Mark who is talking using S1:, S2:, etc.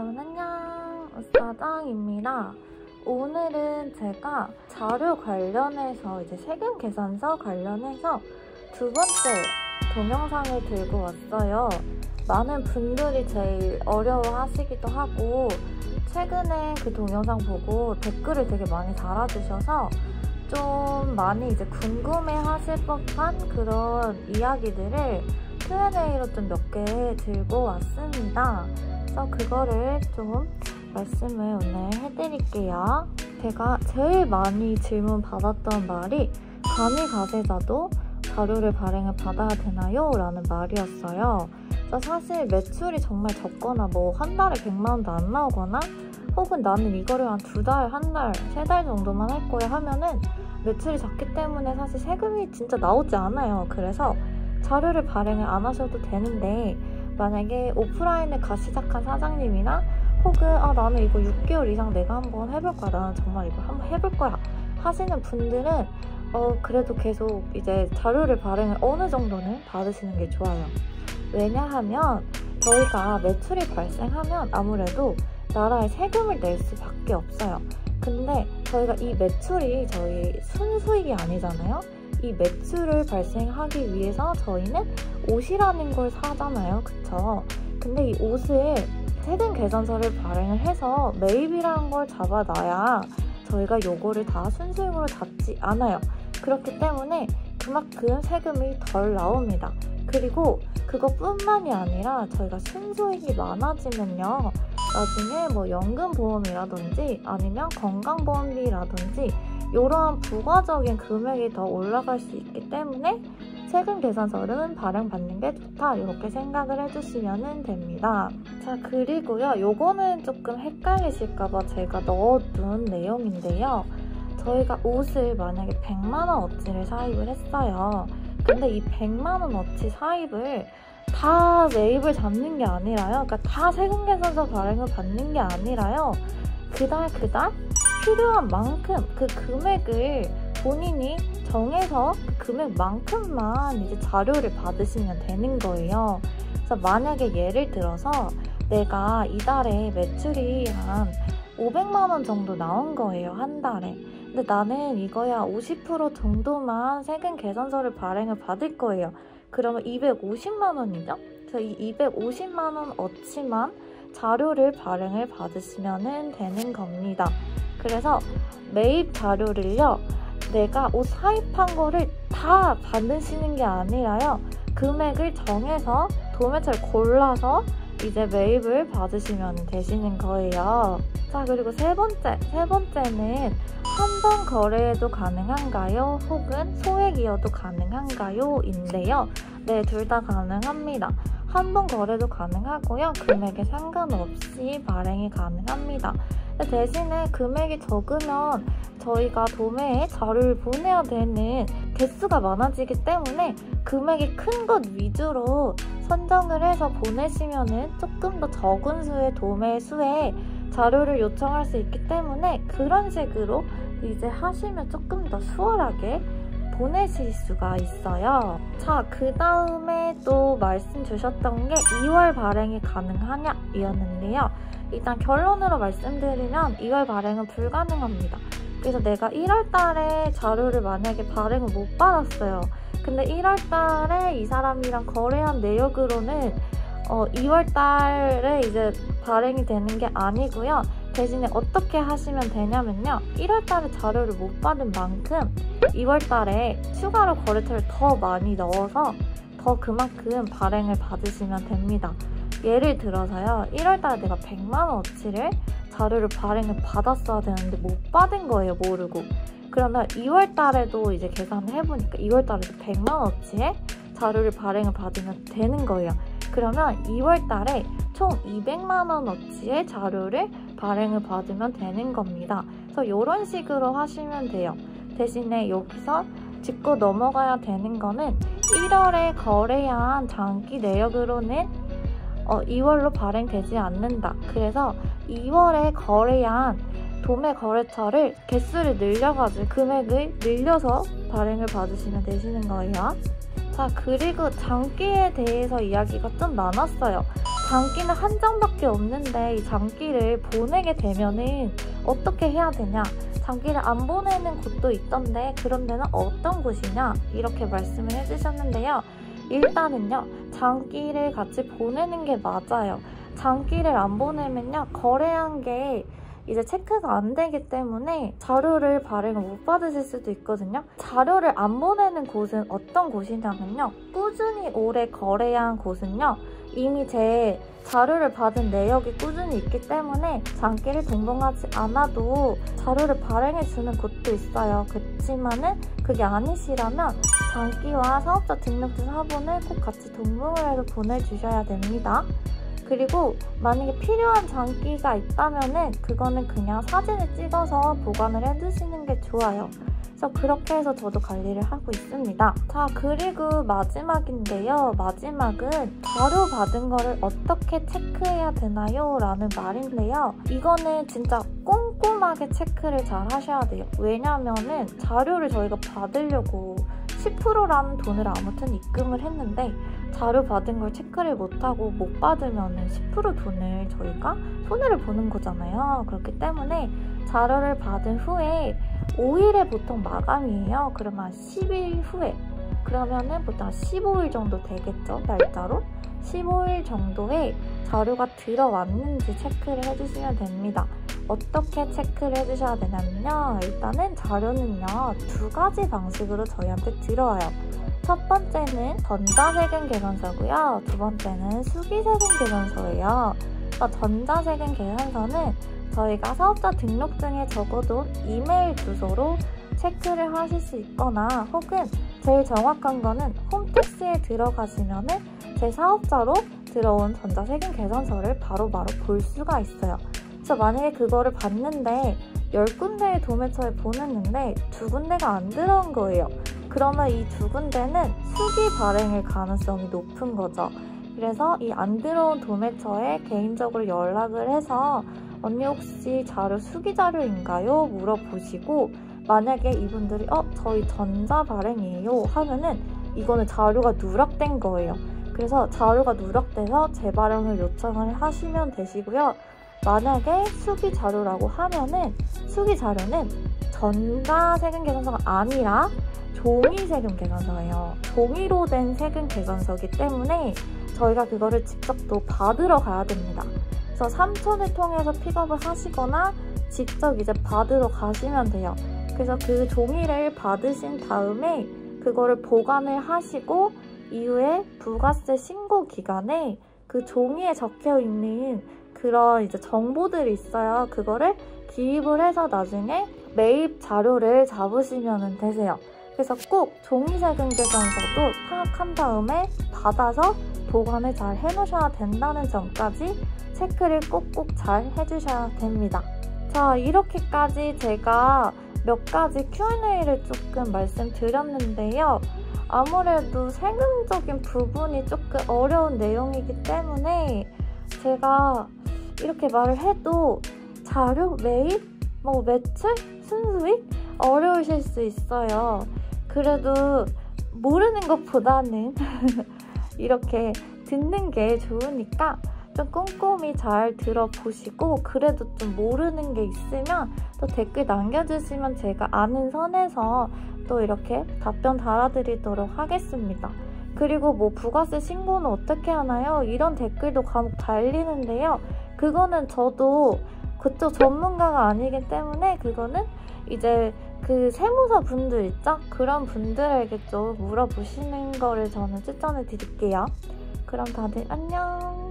S1: 여러분 안녕, 우사장입니다. 오늘은 제가 자료 관련해서 이제 세금 계산서 관련해서 두 번째 동영상을 들고 왔어요. 많은 분들이 제일 어려워하시기도 하고 최근에 그 동영상 보고 댓글을 되게 많이 달아주셔서 좀 많이 이제 궁금해하실 법한 그런 이야기들을 Q&A로 좀 몇 개 들고 왔습니다. 그래서 그거를 좀 말씀을 오늘 해드릴게요. 제가 제일 많이 질문 받았던 말이 간이 가세자도 자료를 발행을 받아야 되나요? 라는 말이었어요. 그래서 사실 매출이 정말 적거나 뭐 한 달에 100만 원도 안 나오거나 혹은 나는 이거를 한 2달, 한 달, 3달 정도만 할 거야 하면은 매출이 작기 때문에 사실 세금이 진짜 나오지 않아요. 그래서 자료를 발행을 안 하셔도 되는데 만약에 오프라인을 갓 시작한 사장님이나 혹은 나는 이거 6개월 이상 내가 한번 해볼 거야, 나는 정말 이거 한번 해볼 거야 하시는 분들은 그래도 계속 이제 자료를 발행을 어느 정도는 받으시는 게 좋아요. 왜냐하면 저희가 매출이 발생하면 아무래도 나라에 세금을 낼 수밖에 없어요. 근데 저희가 이 매출이 저희 순수익이 아니잖아요. 이 매출을 발생하기 위해서 저희는 옷이라는 걸 사잖아요. 그쵸? 근데 이 옷을 세금 계산서를 발행을 해서 매입이라는 걸 잡아놔야 저희가 요거를 다 순수익으로 잡지 않아요. 그렇기 때문에 그만큼 세금이 덜 나옵니다. 그리고 그것뿐만이 아니라 저희가 순수익이 많아지면요, 나중에 뭐 연금보험이라든지 아니면 건강보험비라든지 이러한 부가적인 금액이 더 올라갈 수 있기 때문에 세금 계산서는 발행받는 게 좋다, 이렇게 생각을 해주시면 됩니다. 자, 그리고요, 요거는 조금 헷갈리실까봐 제가 넣어둔 내용인데요. 저희가 옷을 만약에 100만원어치를 사입을 했어요. 근데 이 100만원어치 사입을 다 매입을 잡는 게 아니라요. 그러니까 다 세금 계산서 발행을 받는 게 아니라요. 그달 필요한 만큼 그 금액을 본인이 정해서 그 금액만큼만 이제 자료를 받으시면 되는 거예요. 그래서 만약에 예를 들어서 내가 이달에 매출이 한 500만 원 정도 나온 거예요, 한 달에. 근데 나는 이거야 50% 정도만 세금 계산서를 발행을 받을 거예요. 그러면 250만 원이죠? 그래서 이 250만 원 어치만 자료를 발행을 받으시면 되는 겁니다. 그래서 매입 자료를요, 내가 옷 사입한 거를 다 받으시는 게 아니라요, 금액을 정해서 도매처를 골라서 이제 매입을 받으시면 되시는 거예요. 자, 그리고 세 번째는 한 번 거래해도 가능한가요? 혹은 소액이어도 가능한가요? 인데요. 네, 둘 다 가능합니다. 한 번 거래도 가능하고요. 금액에 상관없이 발행이 가능합니다. 대신에 금액이 적으면 저희가 도매에 자료를 보내야 되는 개수가 많아지기 때문에 금액이 큰 것 위주로 선정을 해서 보내시면은 조금 더 적은 수의 도매 수에 자료를 요청할 수 있기 때문에 그런 식으로 이제 하시면 조금 더 수월하게 보내실 수가 있어요. 자, 그 다음에 또 말씀 주셨던 게 2월 발행이 가능하냐 이었는데요. 일단 결론으로 말씀드리면 2월 발행은 불가능합니다. 그래서 내가 1월 달에 자료를 만약에 발행을 못 받았어요. 근데 1월 달에 이 사람이랑 거래한 내역으로는 2월 달에 이제 발행이 되는 게 아니고요. 대신에 어떻게 하시면 되냐면요, 1월 달에 자료를 못 받은 만큼 2월 달에 추가로 거래처를 더 많이 넣어서 더 그만큼 발행을 받으시면 됩니다. 예를 들어서요, 1월 달에 내가 100만원어치를 자료를 발행을 받았어야 되는데 못 받은 거예요, 모르고. 그러면 2월 달에도 이제 계산을 해보니까 2월 달에도 100만원어치의 자료를 발행을 받으면 되는 거예요. 그러면 2월 달에 총 200만원어치의 자료를 발행을 받으면 되는 겁니다. 그래서 이런 식으로 하시면 돼요. 대신에 여기서 짚고 넘어가야 되는 거는 1월에 거래한 장기 내역으로는 2월로 발행되지 않는다. 그래서 2월에 거래한 도매 거래처를 개수를 늘려가지고 금액을 늘려서 발행을 받으시면 되시는 거예요. 자, 그리고 장기에 대해서 이야기가 좀 많았어요. 장기는 한 장밖에 없는데 이 장기를 보내게 되면은 어떻게 해야 되냐? 장기를 안 보내는 곳도 있던데 그런 데는 어떤 곳이냐? 이렇게 말씀을 해주셨는데요. 일단은요, 장기를 같이 보내는 게 맞아요. 장기를 안 보내면요, 거래한 게 이제 체크가 안 되기 때문에 자료를 발행을 못 받으실 수도 있거든요. 자료를 안 보내는 곳은 어떤 곳이냐면요, 꾸준히 오래 거래한 곳은요, 이미 제 자료를 받은 내역이 꾸준히 있기 때문에 장기를 동봉하지 않아도 자료를 발행해주는 곳도 있어요. 그렇지만은 그게 아니시라면 장기와 사업자 등록증 사본을 꼭 같이 동봉을 해서 보내주셔야 됩니다. 그리고 만약에 필요한 장기가 있다면은 그거는 그냥 사진을 찍어서 보관을 해두시는 게 좋아요. 그래서 그렇게 해서 저도 관리를 하고 있습니다. 자, 그리고 마지막인데요. 마지막은 자료 받은 거를 어떻게 체크해야 되나요? 라는 말인데요. 이거는 진짜 꼼꼼하게 체크를 잘 하셔야 돼요. 왜냐면은 자료를 저희가 받으려고 10%라는 돈을 아무튼 입금을 했는데 자료 받은 걸 체크를 못하고 못 받으면 10% 돈을 저희가 손해를 보는 거잖아요. 그렇기 때문에 자료를 받은 후에 5일에 보통 마감이에요. 그러면 10일 후에, 그러면은 보통 15일 정도 되겠죠, 날짜로? 15일 정도에 자료가 들어왔는지 체크를 해주시면 됩니다. 어떻게 체크를 해주셔야 되냐면요, 일단은 자료는요, 2가지 방식으로 저희한테 들어와요. 첫 번째는 전자세금 계산서고요. 두 번째는 수기세금 계산서예요. 전자세금 계산서는 저희가 사업자 등록증에 적어둔 이메일 주소로 체크를 하실 수 있거나, 혹은 제일 정확한 거는 홈택스에 들어가시면은 제 사업자로 들어온 전자세금 계산서를 바로바로 볼 수가 있어요. 그래서 만약에 그거를 봤는데 10군데의 도매처에 보냈는데 2군데가 안 들어온 거예요. 그러면 이 2군데는 수기 발행일 가능성이 높은 거죠. 그래서 이 안 들어온 도매처에 개인적으로 연락을 해서 언니 혹시 자료 수기 자료인가요? 물어보시고, 만약에 이분들이 저희 전자 발행이에요 하면은 이거는 자료가 누락된 거예요. 그래서 자료가 누락돼서 재발행을 요청을 하시면 되시고요. 만약에 수기 자료라고 하면은 수기 자료는 전자세금 계산서가 아니라 종이세금 계산서예요. 종이로 된 세금 계산서이기 때문에 저희가 그거를 직접 또 받으러 가야 됩니다. 그래서 삼촌을 통해서 픽업을 하시거나 직접 이제 받으러 가시면 돼요. 그래서 그 종이를 받으신 다음에 그거를 보관을 하시고, 이후에 부가세 신고 기간에 그 종이에 적혀 있는 그런 이제 정보들이 있어요. 그거를 기입을 해서 나중에 매입 자료를 잡으시면 되세요. 그래서 꼭 종이세금 계산서도 파악한 다음에 받아서 보관을 잘 해놓으셔야 된다는 점까지 체크를 꼭꼭 잘 해주셔야 됩니다. 자, 이렇게까지 제가 몇 가지 Q&A를 조금 말씀드렸는데요. 아무래도 세금적인 부분이 조금 어려운 내용이기 때문에 제가 이렇게 말을 해도 자료, 매입, 매출, 순수익 어려우실 수 있어요. 그래도 모르는 것보다는 이렇게 듣는 게 좋으니까 좀 꼼꼼히 잘 들어보시고, 그래도 좀 모르는 게 있으면 또 댓글 남겨주시면 제가 아는 선에서 또 이렇게 답변 달아드리도록 하겠습니다. 그리고 부가세 신고는 어떻게 하나요? 이런 댓글도 간혹 달리는데요. 그거는 저도 그쪽 전문가가 아니기 때문에 그거는 이제 그 세무사 분들 있죠? 그런 분들에게 좀 물어보시는 거를 저는 추천해 드릴게요. 그럼 다들 안녕!